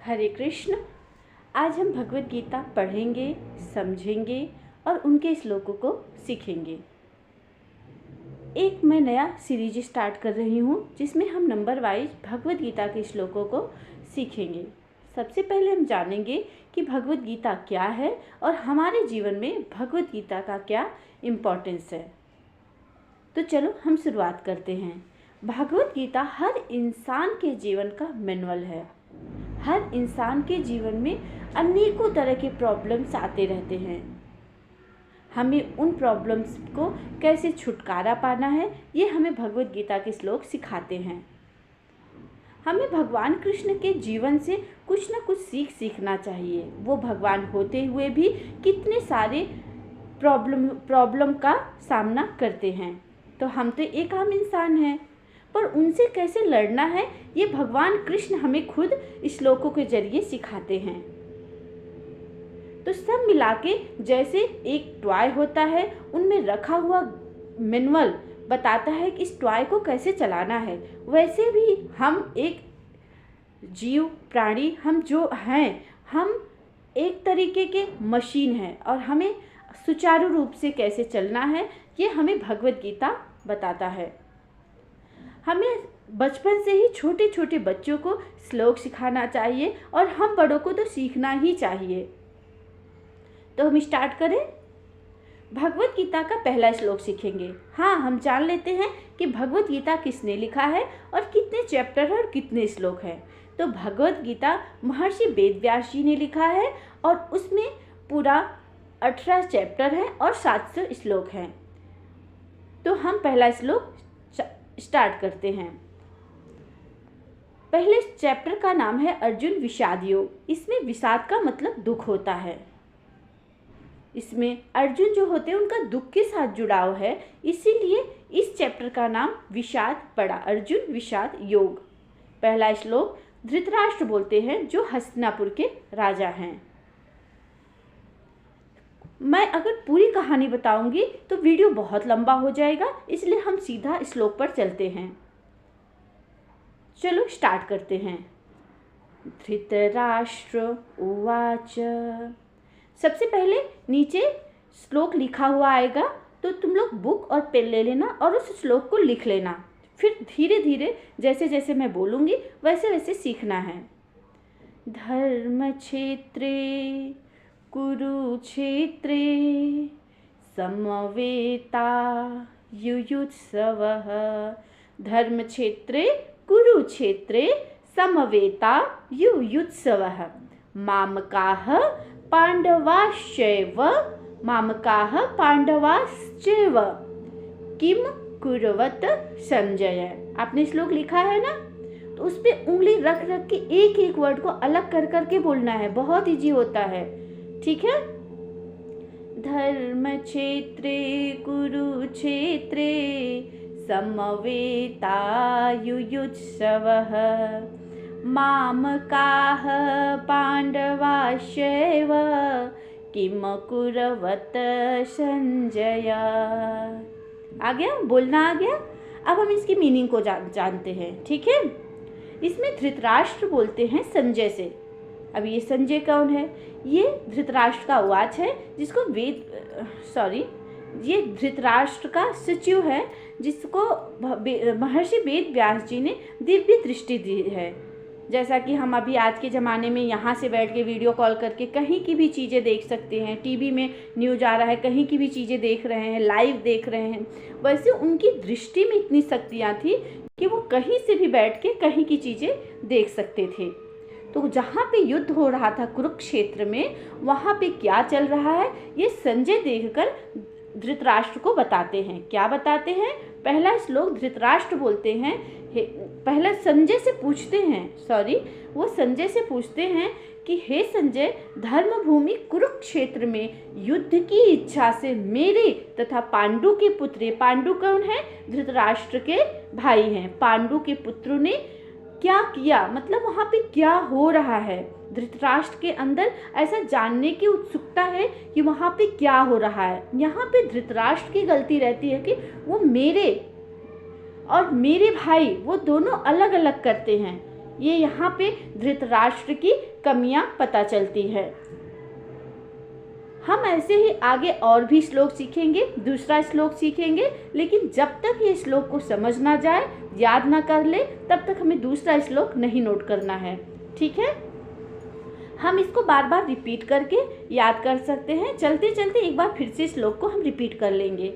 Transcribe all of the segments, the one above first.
हरे कृष्ण। आज हम भगवत गीता पढ़ेंगे, समझेंगे और उनके श्लोकों को सीखेंगे। एक मैं नया सीरीज स्टार्ट कर रही हूँ जिसमें हम नंबर वाइज भगवत गीता के श्लोकों को सीखेंगे। सबसे पहले हम जानेंगे कि भगवत गीता क्या है और हमारे जीवन में भगवत गीता का क्या इम्पोर्टेंस है। तो चलो हम शुरुआत करते हैं। भगवत गीता हर इंसान के जीवन का मैनुअल है। हर इंसान के जीवन में अनेकों तरह के प्रॉब्लम्स आते रहते हैं। हमें उन प्रॉब्लम्स को कैसे छुटकारा पाना है, ये हमें भगवत गीता के श्लोक सिखाते हैं। हमें भगवान कृष्ण के जीवन से कुछ न कुछ सीखना चाहिए। वो भगवान होते हुए भी कितने सारे प्रॉब्लम का सामना करते हैं। तो हम तो एक आम इंसान हैं, पर उनसे कैसे लड़ना है ये भगवान कृष्ण हमें खुद श्लोकों के जरिए सिखाते हैं। तो सब मिला के जैसे एक टॉय होता है, उनमें रखा हुआ मैनुअल बताता है कि इस टॉय को कैसे चलाना है, वैसे भी हम एक जीव प्राणी हम जो हैं, हम एक तरीके के मशीन हैं और हमें सुचारू रूप से कैसे चलना है ये हमें भगवत गीता बताता है। हमें बचपन से ही छोटे छोटे बच्चों को श्लोक सिखाना चाहिए और हम बड़ों को तो सीखना ही चाहिए। तो हम स्टार्ट करें। भगवत गीता का पहला श्लोक सीखेंगे। हाँ, हम जान लेते हैं कि भगवत गीता किसने लिखा है और कितने चैप्टर और कितने श्लोक हैं। तो भगवत गीता महर्षि वेदव्यास जी ने लिखा है और उसमें पूरा 18 चैप्टर हैं और 700 श्लोक हैं। तो हम पहला श्लोक स्टार्ट करते हैं। पहले चैप्टर का नाम है अर्जुन विषाद योग। इसमें विषाद का मतलब दुख होता है। इसमें अर्जुन जो होते हैं उनका दुख के साथ जुड़ाव है, इसीलिए इस चैप्टर का नाम विषाद पड़ा, अर्जुन विषाद योग। पहला श्लोक धृतराष्ट्र बोलते हैं जो हस्तिनापुर के राजा हैं। मैं अगर पूरी कहानी बताऊंगी तो वीडियो बहुत लंबा हो जाएगा, इसलिए हम सीधा श्लोक पर चलते हैं। चलो स्टार्ट करते हैं। धृतराष्ट्र उवाच। सबसे पहले नीचे श्लोक लिखा हुआ आएगा, तो तुम लोग बुक और पेन ले लेना और उस श्लोक को लिख लेना। फिर धीरे धीरे जैसे जैसे मैं बोलूँगी वैसे वैसे सीखना है। धर्म क्षेत्रे कुरुक्षेत्रे समवेता युयुत्सवः। धर्म क्षेत्रे कुरुक्षेत्रे समवेता युयुत्सवः। मामकाः पांडवाश्चैव मामकाः पांडवाश्चैव किम कुर्वत संजय। आपने श्लोक लिखा है ना, तो उस पे उंगली रख रख के एक एक वर्ड को अलग कर करके बोलना है। बहुत इजी होता है, ठीक है। धर्म क्षेत्रे कुरुक्षेत्रे समवेता युयुत्सवः। मामकाः पांडवाश्चैव किम कुर्वत संजय। आ गया, बोलना आ गया। अब हम इसकी मीनिंग को जानते हैं, ठीक है। इसमें धृतराष्ट्र बोलते हैं संजय से। अब ये संजय कौन है? ये धृतराष्ट्र का उवाच है, जिसको ये धृतराष्ट्र का सचिव है, जिसको महर्षि वेद व्यास जी ने दिव्य दृष्टि दी है। जैसा कि हम अभी आज के ज़माने में यहाँ से बैठ के वीडियो कॉल करके कहीं की भी चीज़ें देख सकते हैं, टीवी में न्यूज़ आ रहा है, कहीं की भी चीज़ें देख रहे हैं, लाइव देख रहे हैं। वैसे उनकी दृष्टि में इतनी शक्तियाँ थी कि वो कहीं से भी बैठ के कहीं की चीज़ें देख सकते थे। तो जहाँ पे युद्ध हो रहा था कुरुक्षेत्र में, वहाँ पे क्या चल रहा है ये संजय देखकर धृतराष्ट्र को बताते हैं। क्या बताते हैं? पहला श्लोक धृतराष्ट्र बोलते हैं, पहला संजय से पूछते हैं, वो संजय से पूछते हैं कि हे संजय, धर्मभूमि कुरुक्षेत्र में युद्ध की इच्छा से मेरे तथा पांडु के पुत्र, पांडु कौन है? धृतराष्ट्र के भाई हैं। पांडु के पुत्रों ने क्या किया, मतलब वहाँ पे क्या हो रहा है। धृतराष्ट्र के अंदर ऐसा जानने की उत्सुकता है कि वहाँ पे क्या हो रहा है। यहाँ पे धृतराष्ट्र की गलती रहती है कि वो मेरे और मेरे भाई वो दोनों अलग अलग करते हैं। ये यहाँ पे धृतराष्ट्र की कमियां पता चलती है। हम ऐसे ही आगे और भी श्लोक सीखेंगे, दूसरा श्लोक सीखेंगे, लेकिन जब तक ये श्लोक को समझ ना जाए, याद ना कर ले, तब तक हमें दूसरा श्लोक नहीं नोट करना है। ठीक है, हम इसको बार बार रिपीट करके याद कर सकते हैं। चलते चलते एक बार फिर से श्लोक को हम रिपीट कर लेंगे।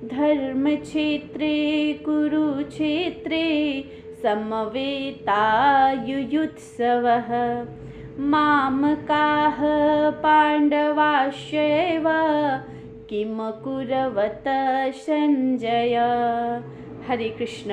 धर्म क्षेत्रे कुरुक्षेत्रे समवेतायुयुत्सवः मामकाः पाण्डवाश्चैव किमकुर्वत संजय। हरे कृष्ण।